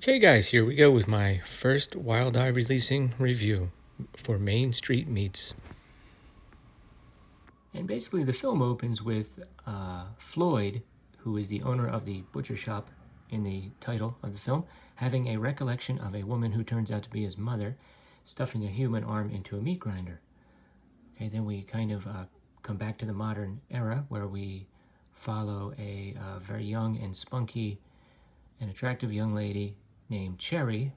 Okay, guys, here we go with my first Wild Eye releasing review for Main Street Meats. And basically, the film opens with Floyd, who is the owner of the butcher shop in the title of the film, having a recollection of a woman who turns out to be his mother, stuffing a human arm into a meat grinder. Okay, then we kind of come back to the modern era where we follow a very young and spunky and attractive young lady named Cherry,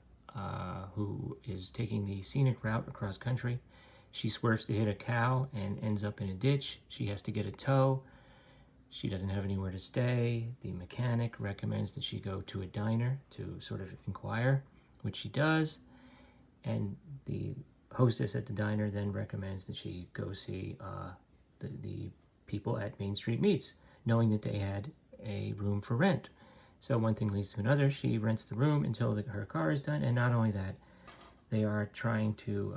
who is taking the scenic route across country. She swerves to hit a cow and ends up in a ditch. She has to get a tow. She doesn't have anywhere to stay. The mechanic recommends that she go to a diner to sort of inquire, which she does. And the hostess at the diner then recommends that she go see the people at Main Street Meats, knowing that they had a room for rent. So one thing leads to another. She rents the room until her car is done. And not only that, they are trying to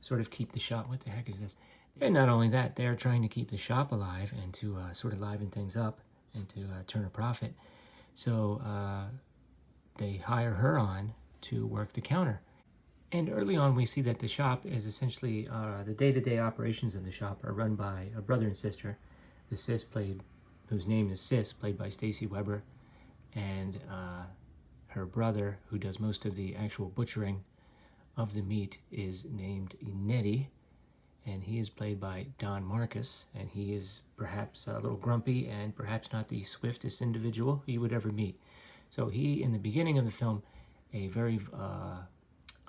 sort of keep the shop. What the heck is this? And not only that, they are trying to keep the shop alive and to sort of liven things up and to turn a profit. So they hire her on to work the counter. And early on, we see that the shop is essentially the day-to-day operations of the shop are run by a brother and sister. The sis whose name is Sis, played by Stacy Weber, and her brother, who does most of the actual butchering of the meat, is named Nettie, and he is played by Don Marcus, and he is perhaps a little grumpy and perhaps not the swiftest individual you would ever meet. So he, in the beginning of the film, a very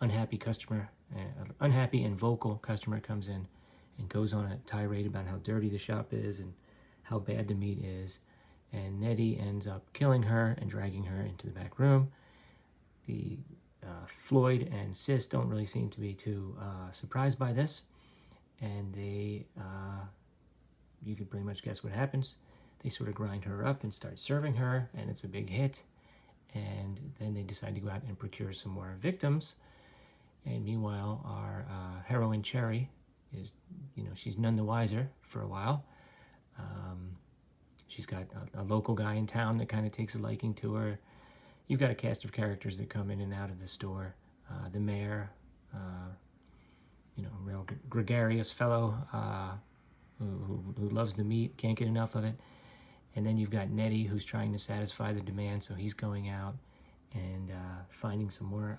unhappy and vocal customer comes in and goes on a tirade about how dirty the shop is and how bad the meat is. And Nettie ends up killing her and dragging her into the back room. The Floyd and Sis don't really seem to be too surprised by this, and you could pretty much guess what happens. They sort of grind her up and start serving her, and it's a big hit. And then they decide to go out and procure some more victims. And meanwhile, our heroine Cherry is, she's none the wiser for a while. She's got a local guy in town that kind of takes a liking to her. You've got a cast of characters that come in and out of the store. The mayor, a real gregarious fellow who loves the meat, can't get enough of it. And then you've got Nettie, who's trying to satisfy the demand, so he's going out and finding some more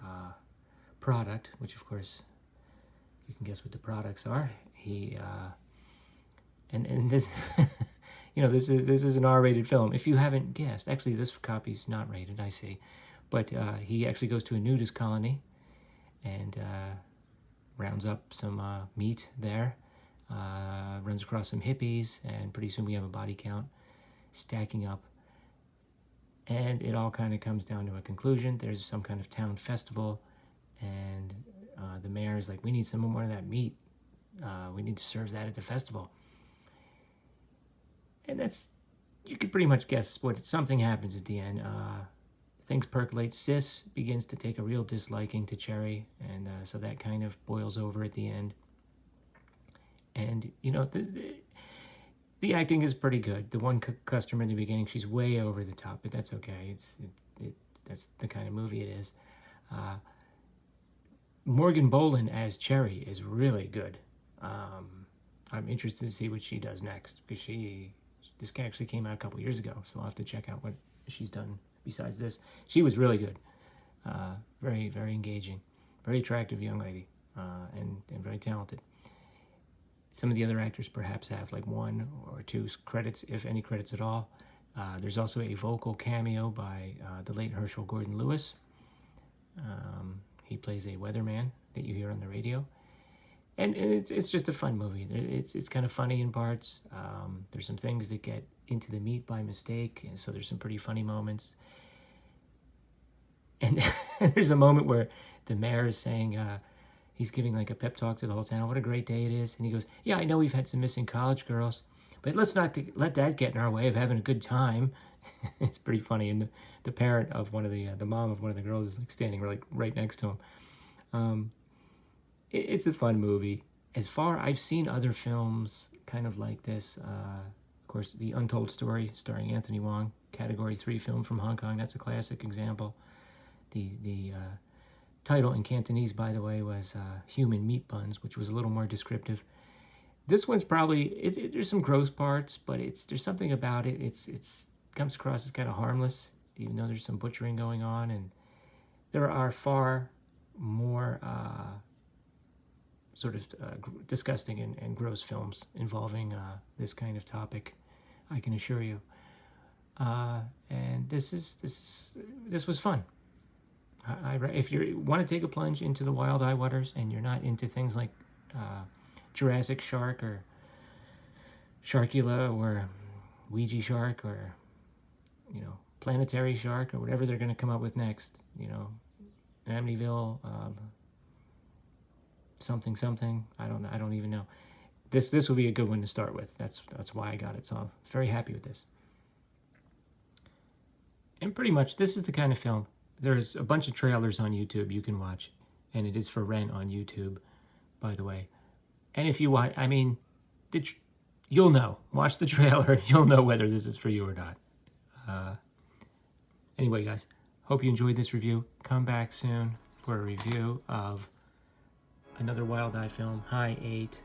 product, which of course you can guess what the products are. And this this is an R-rated film. If you haven't guessed, actually this copy's not rated, I see, but he actually goes to a nudist colony and rounds up some meat there, runs across some hippies, and pretty soon we have a body count stacking up, and it all kind of comes down to a conclusion. There's some kind of town festival, and the mayor is like, we need some more of that meat. We need to serve that at the festival. And you can pretty much guess something happens at the end. Things percolate. Sis begins to take a real disliking to Cherry, and so that kind of boils over at the end. And, the acting is pretty good. The one customer in the beginning, she's way over the top, but that's okay. That's the kind of movie it is. Morgan Bolin as Cherry is really good. I'm interested to see what she does next, because this actually came out a couple years ago, so I'll have to check out what she's done besides this. She was really good. Very, very engaging. Very attractive young lady, and very talented. Some of the other actors perhaps have like 1 or 2 credits, if any credits at all. There's also a vocal cameo by the late Herschel Gordon Lewis. He plays a weatherman that you hear on the radio. And it's just a fun movie. It's kind of funny in parts. There's some things that get into the meat by mistake, and so there's some pretty funny moments. And there's a moment where the mayor is saying, he's giving like a pep talk to the whole town. What a great day it is. And he goes, yeah, I know we've had some missing college girls, but let's not let that get in our way of having a good time. It's pretty funny. And the parent of one of the mom of one of the girls is like standing right next to him. It's a fun movie. I've seen other films kind of like this. Of course, The Untold Story, starring Anthony Wong, Category 3 film from Hong Kong. That's a classic example. The title in Cantonese, by the way, was Human Meat Buns, which was a little more descriptive. This one's probably, there's some gross parts, but there's something about it. It's comes across as kind of harmless, even though there's some butchering going on, and there are far more sort of disgusting and gross films involving this kind of topic, I can assure you. And this was fun. If you want to take a plunge into the wild eye waters and you're not into things like Jurassic Shark or Sharkula or Ouija Shark or, you know, Planetary Shark or whatever they're going to come up with next, you know, Amityville, something. I don't even know. This would be a good one to start with. That's why I got it. So I'm very happy with this. And pretty much this is the kind of film. There's a bunch of trailers on YouTube you can watch, and it is for rent on YouTube, by the way. And if you watch, I mean, you'll know. Watch the trailer. You'll know whether this is for you or not. Anyway, guys, hope you enjoyed this review. Come back soon for a review of another Wild Eye film, High 8.